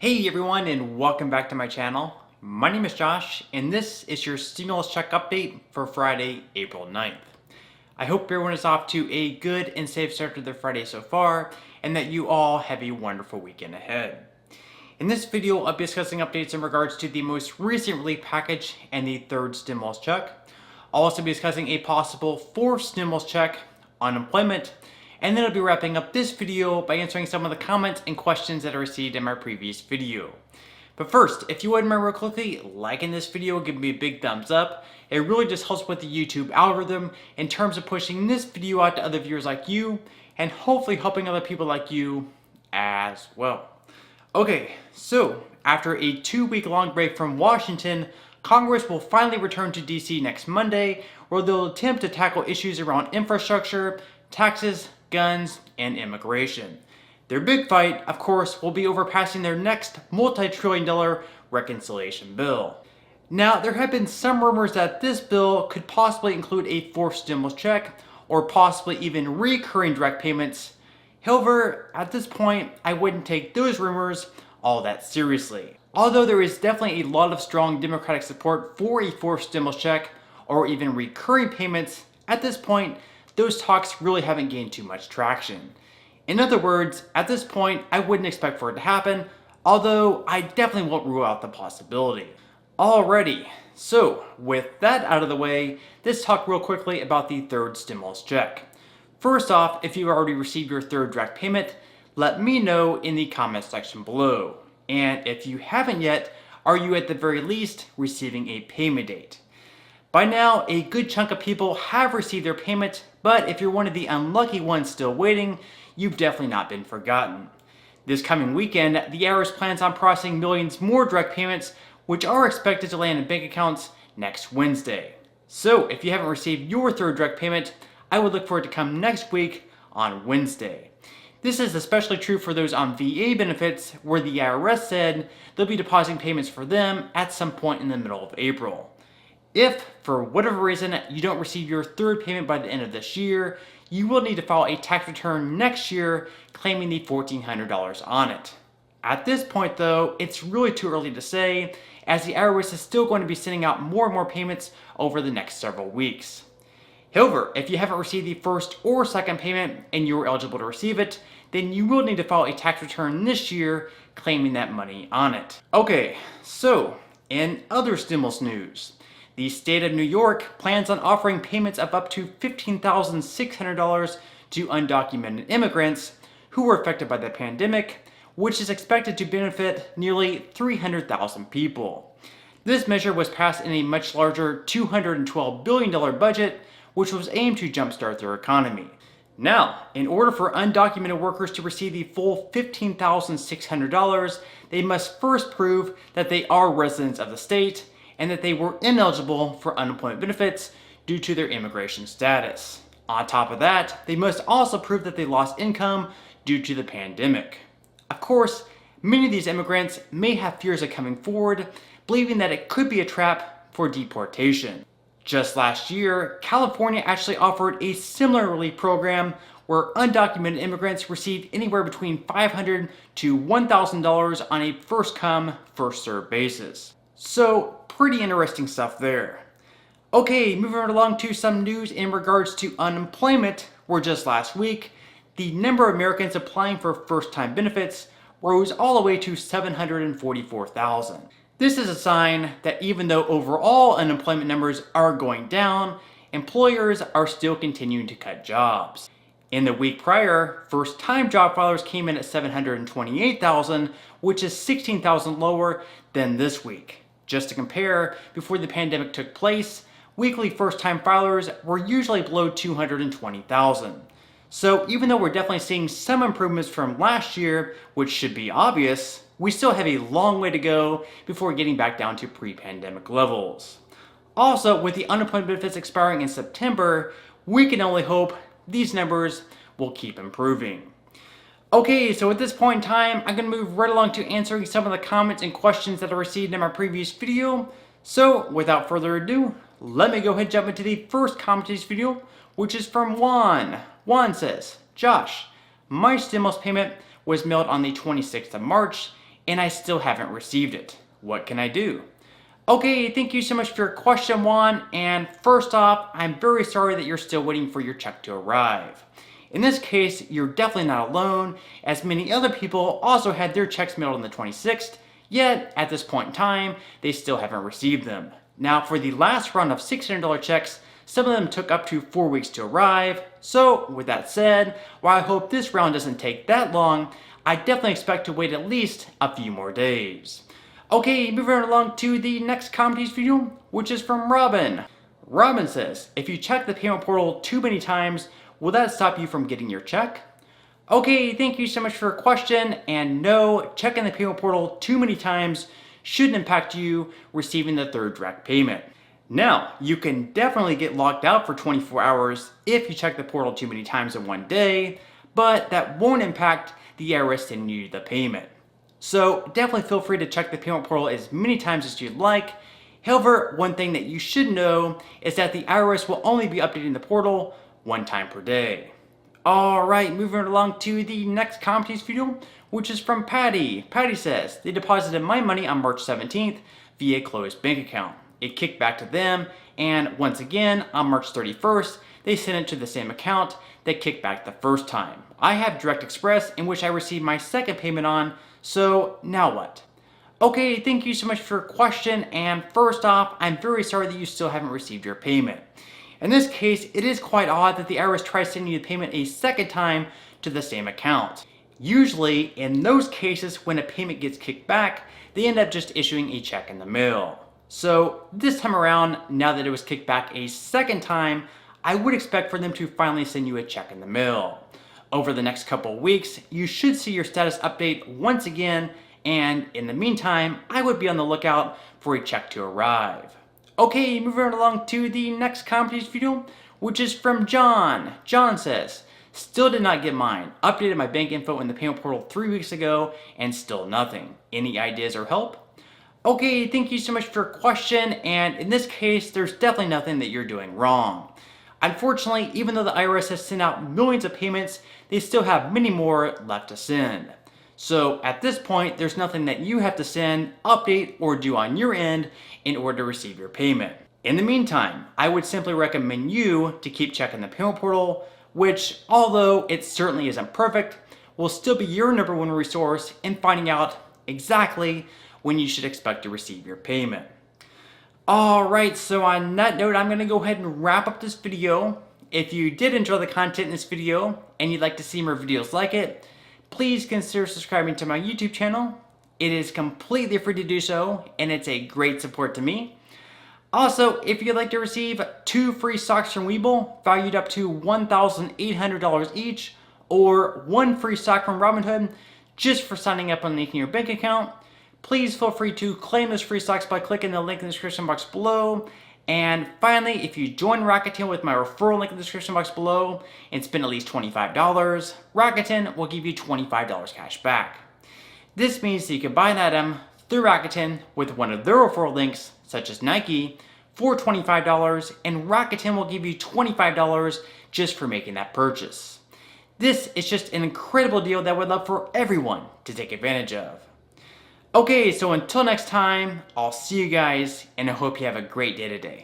Hey everyone, and welcome back to my channel. My name is Josh, and this is your stimulus check update for Friday, April 9th. I hope everyone is off to a good and safe start to their Friday so far, and that you all have a wonderful weekend ahead. In this video, I'll be discussing updates in regards to the most recent relief package and the third stimulus check. I'll also be discussing a possible fourth stimulus check, unemployment, and then I'll be wrapping up this video by answering some of the comments and questions that I received in my previous video. But first, if you wouldn't mind real quickly liking this video, give me a big thumbs up. It really just helps with the YouTube algorithm in terms of pushing this video out to other viewers like you, and hopefully helping other people like you as well. Okay, so after a 2-week-long break from Washington, Congress will finally return to DC next Monday, where they'll attempt to tackle issues around infrastructure, taxes, guns, and immigration. Their big fight, of course, will be over passing their next multi-trillion-dollar reconciliation bill. Now, there have been some rumors that this bill could possibly include a fourth stimulus check, or possibly even recurring direct payments. However, at this point, I wouldn't take those rumors all that seriously. Although there is definitely a lot of strong Democratic support for a fourth stimulus check, or even recurring payments, at this point, those talks really haven't gained too much traction. In other words, at this point, I wouldn't expect for it to happen, although I definitely won't rule out the possibility. Alrighty, so with that out of the way, let's talk real quickly about the third stimulus check. First off, if you've already received your third direct payment, let me know in the comments section below. And if you haven't yet, are you at the very least receiving a payment date? By now, a good chunk of people have received their payment, but if you're one of the unlucky ones still waiting, you've definitely not been forgotten. This coming weekend, the IRS plans on processing millions more direct payments, which are expected to land in bank accounts next Wednesday. So if you haven't received your third direct payment, I would look for it to come next week on Wednesday. This is especially true for those on VA benefits, where the IRS said they'll be depositing payments for them at some point in the middle of April. If, for whatever reason, you don't receive your third payment by the end of this year, you will need to file a tax return next year claiming the $1,400 on it. At this point though, it's really too early to say, as the IRS is still going to be sending out more and more payments over the next several weeks. However, if you haven't received the first or second payment and you are eligible to receive it, then you will need to file a tax return this year claiming that money on it. Okay, so in other stimulus news, the state of New York plans on offering payments of up to $15,600 to undocumented immigrants who were affected by the pandemic, which is expected to benefit nearly 300,000 people. This measure was passed in a much larger $212 billion budget, which was aimed to jumpstart their economy. Now, in order for undocumented workers to receive the full $15,600, they must first prove that they are residents of the state and that they were ineligible for unemployment benefits due to their immigration status. On top of that, they must also prove that they lost income due to the pandemic. Of course, many of these immigrants may have fears of coming forward, believing that it could be a trap for deportation. Just last year, California actually offered a similar relief program where undocumented immigrants received anywhere between $500 to $1,000 on a first-come, first-served basis. So, pretty interesting stuff there. Okay, moving right along to some news in regards to unemployment, where just last week, the number of Americans applying for first-time benefits rose all the way to 744,000. This is a sign that even though overall unemployment numbers are going down, employers are still continuing to cut jobs. In the week prior, first-time job filers came in at 728,000, which is 16,000 lower than this week. Just to compare, before the pandemic took place, weekly first-time filers were usually below 220,000. So even though we're definitely seeing some improvements from last year, which should be obvious, we still have a long way to go before getting back down to pre-pandemic levels. Also, with the unemployment benefits expiring in September, we can only hope these numbers will keep improving. Okay, so at this point in time, I'm going to move right along to answering some of the comments and questions that I received in my previous video. So, without further ado, let me go ahead and jump into the first comment of this video, which is from Juan. Juan says, Josh, my stimulus payment was mailed on the 26th of March, and I still haven't received it. What can I do? Okay, thank you so much for your question, Juan. And first off, I'm very sorry that you're still waiting for your check to arrive. In this case, you're definitely not alone, as many other people also had their checks mailed on the 26th, yet at this point in time, they still haven't received them. Now, for the last round of $600 checks, some of them took up to 4 weeks to arrive. So, with that said, while I hope this round doesn't take that long, I definitely expect to wait at least a few more days. Okay, moving along to the next comment video, which is from Robin. Robin says, if you check the payment portal too many times, will that stop you from getting your check? Okay, thank you so much for your question, and no, checking the payment portal too many times shouldn't impact you receiving the third direct payment. Now, you can definitely get locked out for 24 hours if you check the portal too many times in one day, but that won't impact the IRS sending you the payment. So definitely feel free to check the payment portal as many times as you'd like. However, one thing that you should know is that the IRS will only be updating the portal one time per day. Alright, moving along to the next comment video, which is from Patty. Patty says, they deposited my money on March 17th via closed bank account. It kicked back to them, and once again, on March 31st, they sent it to the same account that kicked back the first time. I have Direct Express, in which I received my second payment on, so now what? Okay, thank you so much for your question, and first off, I'm very sorry that you still haven't received your payment. In this case, it is quite odd that the IRS tries sending you the payment a second time to the same account. Usually, in those cases when a payment gets kicked back, they end up just issuing a check in the mail. So this time around, now that it was kicked back a second time, I would expect for them to finally send you a check in the mail. Over the next couple of weeks, you should see your status update once again, and in the meantime, I would be on the lookout for a check to arrive. Okay, moving along to the next comment video, which is from John. John says, still did not get mine. Updated my bank info in the payment portal 3 weeks ago, and still nothing. Any ideas or help? Okay, thank you so much for your question, and in this case, there's definitely nothing that you're doing wrong. Unfortunately, even though the IRS has sent out millions of payments, they still have many more left to send. So at this point, there's nothing that you have to send, update, or do on your end in order to receive your payment. In the meantime, I would simply recommend you to keep checking the payment portal, which, although it certainly isn't perfect, will still be your number one resource in finding out exactly when you should expect to receive your payment. Alright, so on that note, I'm going to go ahead and wrap up this video. If you did enjoy the content in this video and you'd like to see more videos like it, please consider subscribing to my YouTube channel. It is completely free to do so, and it's a great support to me. Also, if you'd like to receive 2 free stocks from Webull, valued up to $1,800 each, or 1 free stock from Robinhood, just for signing up and linking your bank account, please feel free to claim those free stocks by clicking the link in the description box below. And finally, if you join Rakuten with my referral link in the description box below and spend at least $25, Rakuten will give you $25 cash back. This means that you can buy an item through Rakuten with one of their referral links, such as Nike, for $25, and Rakuten will give you $25 just for making that purchase. This is just an incredible deal that I would love for everyone to take advantage of. Okay, so until next time, I'll see you guys, and I hope you have a great day today.